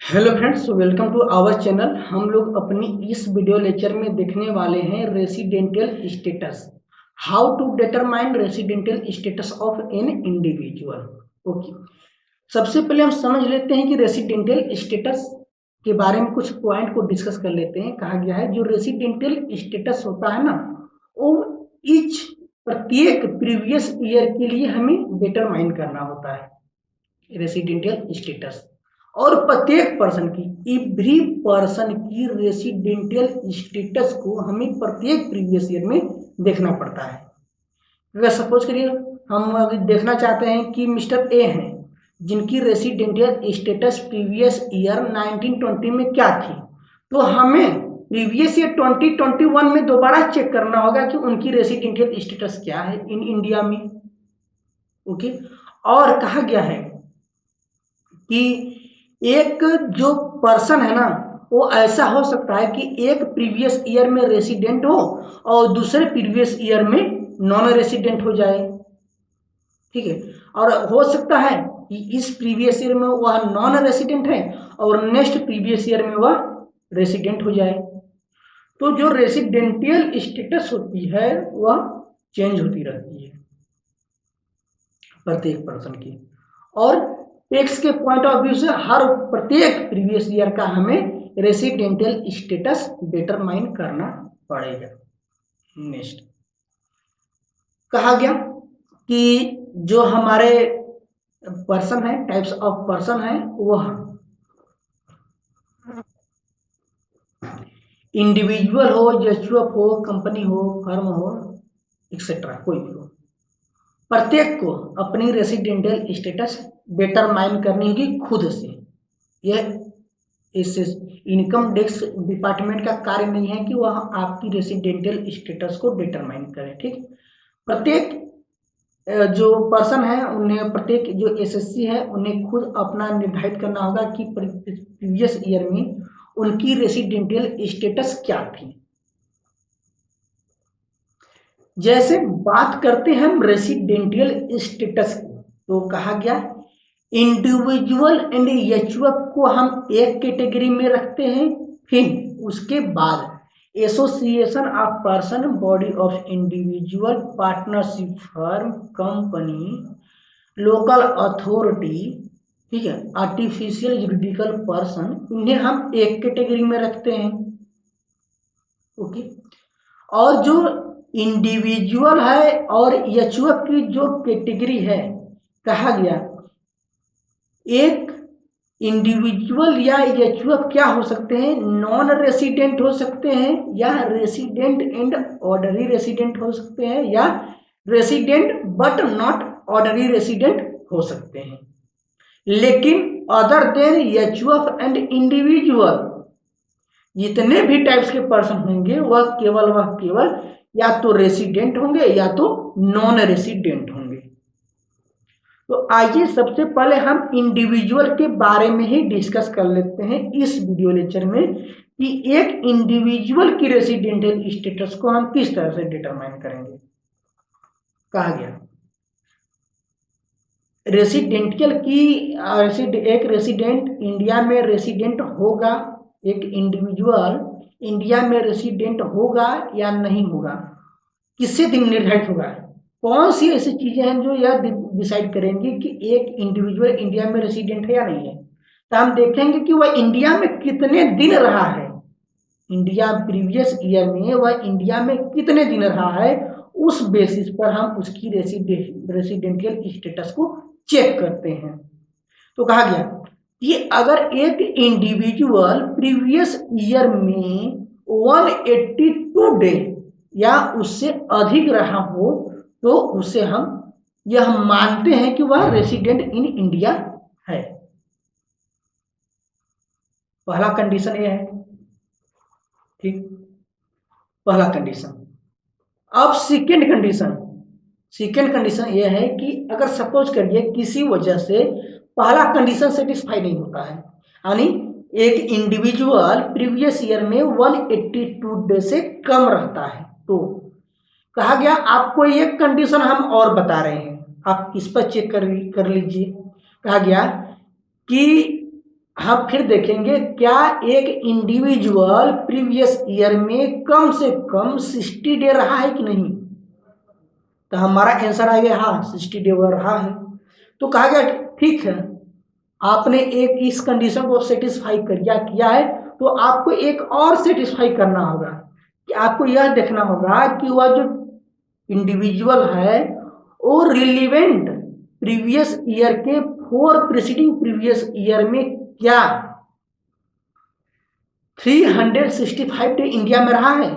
Hello friends, welcome to our channel. हम लोग अपनी इस वीडियो लेक्चर में देखने वाले हैं residential status. How to determine residential status of an individual. Okay, सबसे पहले हम समझ लेते हैं कि रेसिडेंशियल स्टेटस के बारे में कुछ पॉइंट को डिस्कस कर लेते हैं। कहा गया है जो रेसिडेंशियल स्टेटस होता है ना, वो ईच प्रत्येक प्रीवियस ईयर के लिए हमें डिटरमाइन करना होता है रेसिडेंशियल स्टेटस। और प्रत्येक पर्सन की एवरी पर्सन की रेसिडेंशियल स्टेटस को हमें प्रत्येक प्रीवियस ईयर में देखना पड़ता है। अगर सपोज करिए हम अगर देखना चाहते हैं कि मिस्टर ए हैं जिनकी रेसिडेंशियल स्टेटस प्रीवियस ईयर 1920 में क्या थी, तो हमें प्रीवियस ईयर 2021 में दोबारा चेक करना होगा कि उनकी रेसिडेंशियल स्टेटस क्या है इन इंडिया में। ओके, और कहा गया है कि एक जो पर्सन है ना, वो ऐसा हो सकता है कि एक प्रीवियस ईयर में रेसिडेंट हो और दूसरे प्रीवियस ईयर में नॉन रेसिडेंट हो जाए। ठीक है, और हो सकता है कि इस प्रीवियस ईयर में वह नॉन रेसिडेंट है और नेक्स्ट प्रीवियस ईयर में वह रेसिडेंट हो जाए। तो जो रेसिडेंशियल स्टेटस होती है वह चेंज होती रहती है प्रत्येक पर्सन की, और टैक्स के पॉइंट ऑफ व्यू से हर प्रत्येक प्रीवियस ईयर का हमें रेसिडेंशियल स्टेटस डिटरमाइन करना पड़ेगा। नेक्स्ट कहा गया कि जो हमारे पर्सन है, टाइप्स ऑफ पर्सन है, वह इंडिविजुअल हो, एचयूएफ हो, कंपनी हो, फर्म हो, एक्सेट्रा, कोई भी हो, प्रत्येक को अपनी रेसिडेंशियल स्टेटस डिटरमाइन करनी होगी खुद से। यह इस इनकम टैक्स डिपार्टमेंट का कार्य नहीं है कि वह आपकी रेसिडेंशियल स्टेटस को डिटरमाइन करे। ठीक, प्रत्येक जो पर्सन है उन्हें, प्रत्येक जो एसएससी है उन्हें खुद अपना निर्धारित करना होगा कि प्रीवियस ईयर में उनकी रेसिडेंशियल स्टेटस क्या थी। जैसे बात करते हैं हम रेसिडेंशियल स्टेटस की, तो कहा गया इंडिविजुअल एंड एचयूएफ को हम एक कैटेगरी में रखते हैं। फिर उसके बाद association of person, body of individual, partnership firm, company, local authority, ठीक है, आर्टिफिशियल जुरिडिकल पर्सन, इन्हें हम एक कैटेगरी में रखते हैं। ओके, और जो इंडिविजुअल है और एचयूएफ की जो कैटेगरी है, कहा गया एक इंडिविजुअल या एचयूएफ क्या हो सकते हैं, नॉन रेसिडेंट हो सकते हैं, या रेसिडेंट एंड ऑर्डरी रेसिडेंट हो सकते हैं, या रेसिडेंट बट नॉट ऑर्डरी रेसिडेंट हो सकते हैं। लेकिन other than HUF and individual जितने भी टाइप्स के पर्सन होंगे वह केवल या तो रेसिडेंट होंगे या तो नॉन रेसिडेंट होंगे। तो आइए सबसे पहले हम इंडिविजुअल के बारे में ही डिस्कस कर लेते हैं इस वीडियो लेक्चर में कि एक इंडिविजुअल की रेसिडेंशियल स्टेटस को हम किस तरह से डिटरमाइन करेंगे। कहा गया रेसिडेंशियल की एक रेसिडेंट इंडिया में रेसिडेंट होगा, एक इंडिविजुअल इंडिया में रेसिडेंट होगा या नहीं होगा, किससे निर्धारित होगा, कौन सी ऐसी चीजें हैं जो यह डिसाइड करेंगी कि एक इंडिविजुअल इंडिया में रेसिडेंट है या नहीं है। तो हम देखेंगे कि वह इंडिया में कितने दिन रहा है, इंडिया प्रीवियस ईयर में वह इंडिया में कितने दिन रहा है, उस बेसिस पर हम उसकी रेसिडेंशियल स्टेटस को चेक करते हैं। तो कहा गया कि अगर एक इंडिविजुअल प्रीवियस ईयर में 182 डे या उससे अधिक रहा हो तो उसे हम यह मानते हैं कि वह रेसिडेंट इन इंडिया है। पहला कंडीशन यह है। ठीक, पहला कंडीशन। अब सेकेंड कंडीशन यह है कि अगर सपोज करिए किसी वजह से पहला कंडीशन सेटिस्फाई नहीं होता है, यानी एक इंडिविजुअल प्रीवियस ईयर में 182 डे से कम रहता है, तो कहा गया आपको एक कंडीशन हम और बता रहे हैं, आप इस पर चेक कर लीजिए। कहा गया कि हम फिर देखेंगे क्या एक इंडिविजुअल प्रीवियस ईयर में कम से कम 60 डे रहा है कि नहीं। तो हमारा आंसर आ गया हाँ 60 डे वह रहा है। तो कहा गया ठीक है, आपने एक इस कंडीशन को सेटिस्फाई किया है, तो आपको एक और सेटिस्फाई करना होगा कि आपको यह देखना होगा कि वह जो इंडिविजुअल है वो रिलीवेंट प्रीवियस ईयर के 4 प्रीसीडिंग प्रीवियस ईयर में क्या 365 डे इंडिया में रहा है।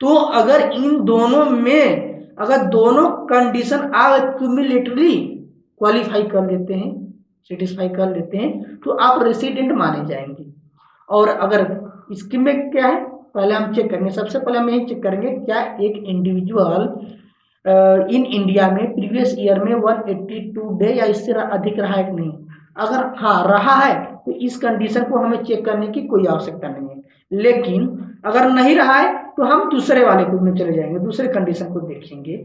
तो अगर इन दोनों में अगर दोनों कंडीशन आप क्यूमुलेटिवली क्वालिफाई कर लेते हैं, सेटिस्फाई कर लेते हैं, तो आप रेसिडेंट माने जाएंगे। और अगर इसके में क्या है, पहले हम चेक करेंगे, सबसे पहले हम यही चेक करेंगे क्या एक इंडिविजुअल इन इंडिया में प्रीवियस ईयर में 182 डे या इससे अधिक रहा है कि नहीं। अगर हाँ रहा है तो इस कंडीशन को हमें चेक करने की कोई आवश्यकता नहीं है, लेकिन अगर नहीं रहा है तो हम दूसरे वाले ग्रुप में चले जाएंगे, दूसरे कंडीशन को देखेंगे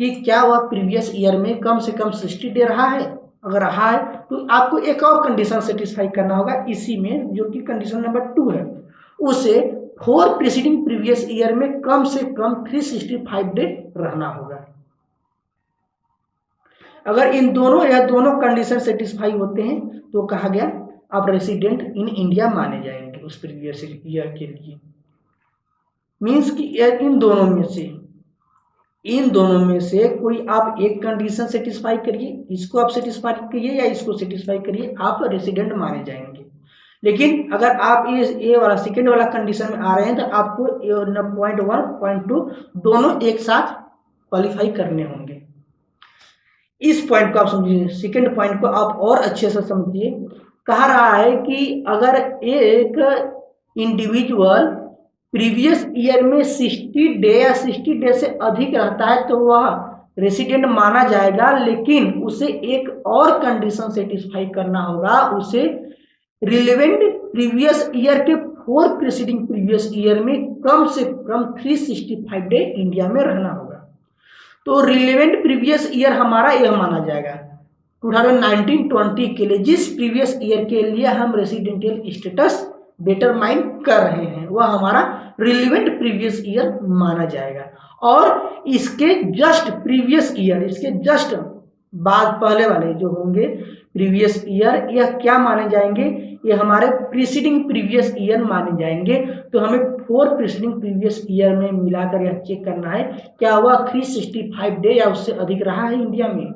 कि क्या वह प्रीवियस ईयर में कम से कम 60 डे रहा है। अगर रहा है तो आपको एक और कंडीशन सेटिस्फाई करना होगा इसी में, जो कि कंडीशन नंबर 2 है। उसे 4 प्रीसीडिंग प्रीवियस ईयर में कम से कम 365 डे रहना होगा। अगर इन दोनों या दोनों कंडीशन सेटिस्फाई होते हैं तो कहा गया आप रेसिडेंट इन इंडिया माने जाएंगे उस प्रीवियस ईयर के लिए। मीन्स कि इन दोनों में से कोई आप एक कंडीशन सेटिस्फाई करिए, इसको आप सेटिस्फाई करिए या इसको सेटिस्फाई करिए, आप रेसिडेंट माने जाएंगे। लेकिन अगर आप ये वाला सेकेंड वाला कंडीशन में आ रहे हैं तो आपको पॉइंट 1 पॉइंट 2 दोनों एक साथ क्वालिफाई करने होंगे। इस पॉइंट को आप समझिए, सेकेंड पॉइंट को आप और अच्छे से समझिए। कहा रहा है कि अगर एक इंडिविजुअल प्रीवियस ईयर में 60 डे या 60 डे से अधिक रहता है तो वह रेसिडेंट माना जाएगा, लेकिन उसे एक और कंडीशन सेटिस्फाई करना होगा, उसे रिलेवेंट प्रीवियस ईयर के 4 प्रीसीडिंग प्रीवियस ईयर में कम से कम 365 डे इंडिया में रहना होगा। तो रिलेवेंट प्रीवियस ईयर हमारा यह माना जाएगा 2019-20 के लिए, जिस प्रीवियस ईयर के लिए हम रेसिडेंशियल स्टेटस डिटरमाइन कर रहे हैं वह हमारा रिलेवेंट प्रीवियस ईयर माना जाएगा। और इसके जस्ट प्रीवियस ईयर, इसके जस्ट बाद पहले वाले जो होंगे प्रीवियस ईयर, यह क्या माने जाएंगे, ये हमारे प्रीसीडिंग प्रीवियस ईयर माने जाएंगे। तो हमें 4 प्रीसीडिंग प्रीवियस ईयर में मिलाकर यह चेक करना है क्या वह 365 डे या उससे अधिक रहा है इंडिया में।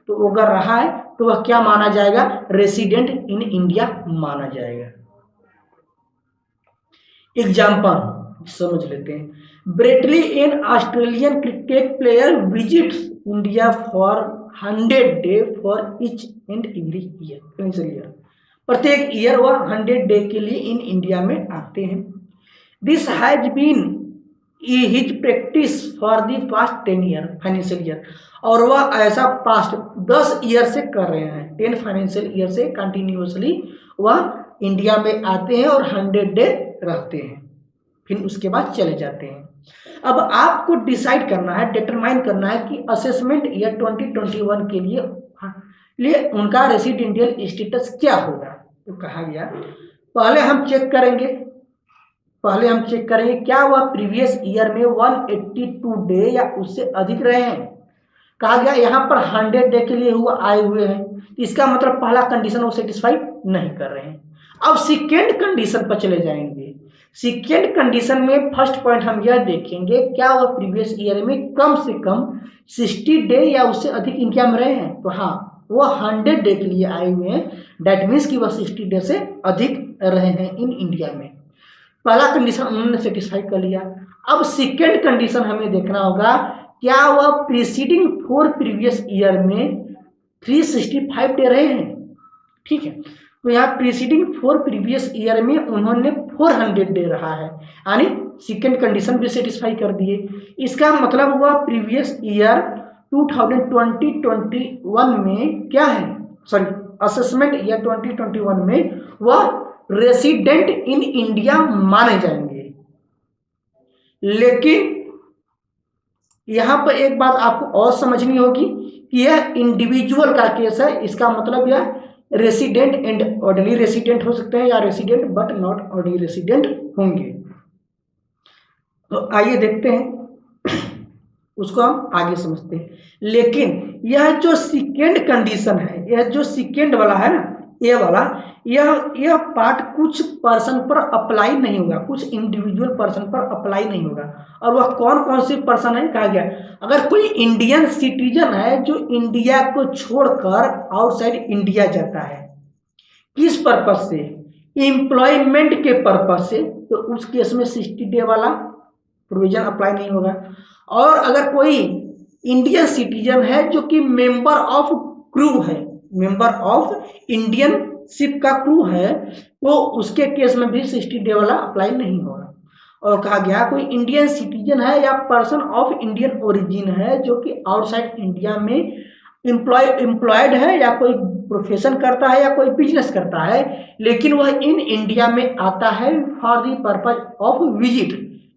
तो अगर रहा है तो वह क्या माना जाएगा, रेसिडेंट इन इंडिया माना जाएगा। एग्जाम्पल समझ लेते हैं। Brett Lee an Australian cricket player visits India for 100 day for each and every year. प्रत्येक ईयर वह 100 डे के लिए इन इंडिया में आते हैं। This has been his practice for the past 10 year financial year. और वह ऐसा पास्ट 10 ईयर से कर रहे हैं, 10 फाइनेंशियल ईयर से कंटिन्यूसली वह इंडिया में आते हैं और 100 डे रहते हैं, फिर उसके बाद चले जाते हैं। अब आपको डिसाइड करना है, डिटरमाइन करना है कि असेसमेंट ईयर 2021 के लिए उनका रेसिडेंशियल स्टेटस क्या होगा। तो कहा गया पहले हम चेक करेंगे क्या वह प्रीवियस ईयर में 182 डे या उससे अधिक रहे हैं। कहा गया यहाँ पर 100 डे के लिए आए हुए हैं, इसका मतलब पहला कंडीशन वो सेटिस्फाई नहीं कर रहे हैं। अब सेकेंड कंडीशन पर चले जाएंगे। सेकेंड कंडीशन में फर्स्ट पॉइंट हम यह देखेंगे क्या वह प्रीवियस ईयर में कम से कम 60 डे या उससे अधिक इंडिया में रहे हैं। तो हाँ वह 100 डे के लिए आए हुए हैं, डैट मीन्स कि वह 60 डे से अधिक रहे हैं इन इंडिया में। पहला कंडीशन उन्होंने सेटिस्फाई कर लिया। अब सेकेंड कंडीशन हमें देखना होगा क्या वह प्रीसीडिंग 4 प्रीवियस ईयर में 365 डे रहे हैं। ठीक है, तो यहाँ प्रीसीडिंग 4 प्रीवियस ईयर में उन्होंने 400 डे रहा है, यानी सेकेंड कंडीशन भी सेटिस्फाई कर दिए। इसका मतलब हुआ प्रीवियस ईयर 2020-21 में क्या है, असेसमेंट ईयर 2021 में वह रेसिडेंट इन इंडिया माने जाएंगे। लेकिन यहां पर एक बात आपको और समझनी होगी कि यह इंडिविजुअल का केस है। इसका मतलब यह रेसिडेंट एंड ऑर्डिनरी रेसिडेंट हो सकते हैं या resident but not ordinary resident होंगे। तो आइए देखते हैं, उसको हम आगे समझते हैं। लेकिन यह जो सेकेंड कंडीशन है, यह जो सेकेंड वाला है ना, ये वाला, यह पार्ट कुछ पर्सन पर अप्लाई नहीं होगा, कुछ इंडिविजुअल पर्सन पर अप्लाई नहीं होगा। और वह कौन कौन से पर्सन है कहा गया, अगर कोई इंडियन सिटीजन है जो इंडिया को छोड़कर आउटसाइड इंडिया जाता है, किस पर्पज से, एम्प्लॉयमेंट के पर्पज से, तो उस केस में 60 डे वाला प्रोविजन अप्लाई नहीं होगा। और अगर कोई इंडियन सिटीजन है जो कि मेंबर ऑफ क्रू है, मेंबर ऑफ इंडियन शिप का क्रू है, तो उसके केस में भी 60 डे वाला अप्लाई नहीं होगा। और कहा गया कोई इंडियन सिटीजन है या पर्सन ऑफ इंडियन ओरिजिन है जो कि आउटसाइड इंडिया में एम्प्लॉयड है या कोई प्रोफेशन करता है या कोई बिजनेस करता है, लेकिन वह इन इंडिया में आता है for the purpose of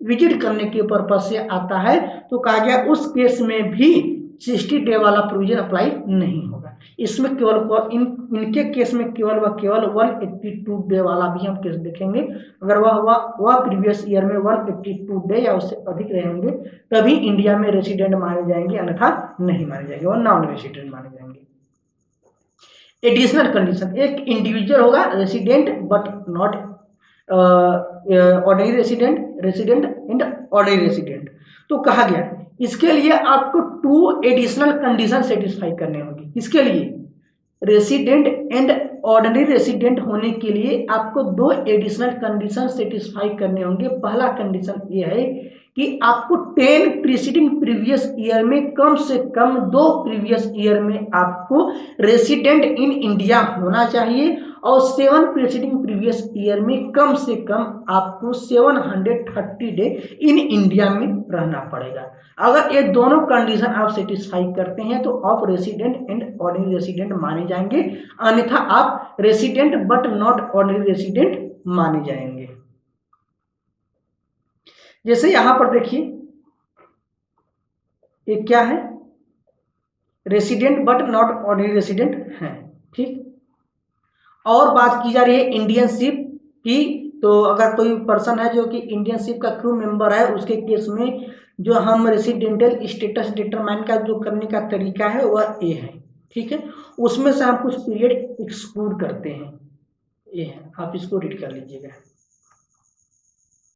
visit करने के पर्पज से आता है, तो कहा गया उस केस में भी 60 डे वाला प्रोविजन अप्लाई नहीं होगा। इसमें केवल इनके केस में केवल 182 डे वाला भी हम केस देखेंगे। अगर वह प्रीवियस ईयर में 182 डे या उससे अधिक रहेंगे तभी इंडिया में रेसिडेंट माने जाएंगे, अन्यथा नहीं माने जाएंगे, वह नॉन रेसिडेंट माने जाएंगे। एडिशनल कंडीशन, एक इंडिविजुअल होगा resident but not ordinary resident and ordinary resident. तो कहा गया इसके लिए आपको 2 एडिशनल कंडीशन सेटिस्फाई करने होंगे। किसके लिए, रेसिडेंट एंड ऑर्डिनरी रेसिडेंट होने के लिए आपको 2 एडिशनल कंडीशन सेटिस्फाई करने होंगे। पहला कंडीशन ये है कि आपको 10 प्रीसीडिंग प्रीवियस ईयर में कम से कम 2 प्रीवियस ईयर में आपको रेसिडेंट इन इंडिया होना चाहिए और 7 प्रीसीडिंग प्रीवियस ईयर में कम से कम आपको 730 डे इन इंडिया में रहना पड़ेगा। अगर ये दोनों कंडीशन आप सेटिस्फाई करते हैं तो आप रेसिडेंट एंड ऑर्डिनरी रेसिडेंट माने जाएंगे, अन्यथा आप resident but not ordinary resident माने जाएंगे। जैसे यहां पर देखिए ये क्या है, resident but not ordinary resident है, ठीक। और बात की जा रही है इंडियन शिप की, तो अगर कोई पर्सन है जो कि इंडियन शिप का क्रू मेंबर है, उसके केस में जो हम रेसिडेंटल स्टेटस डिटरमाइन का जो करने का तरीका है वह ए है, ठीक है। उसमें से हम कुछ पीरियड एक्सक्लूड करते हैं, ये है, आप इसको रीड कर लीजिएगा।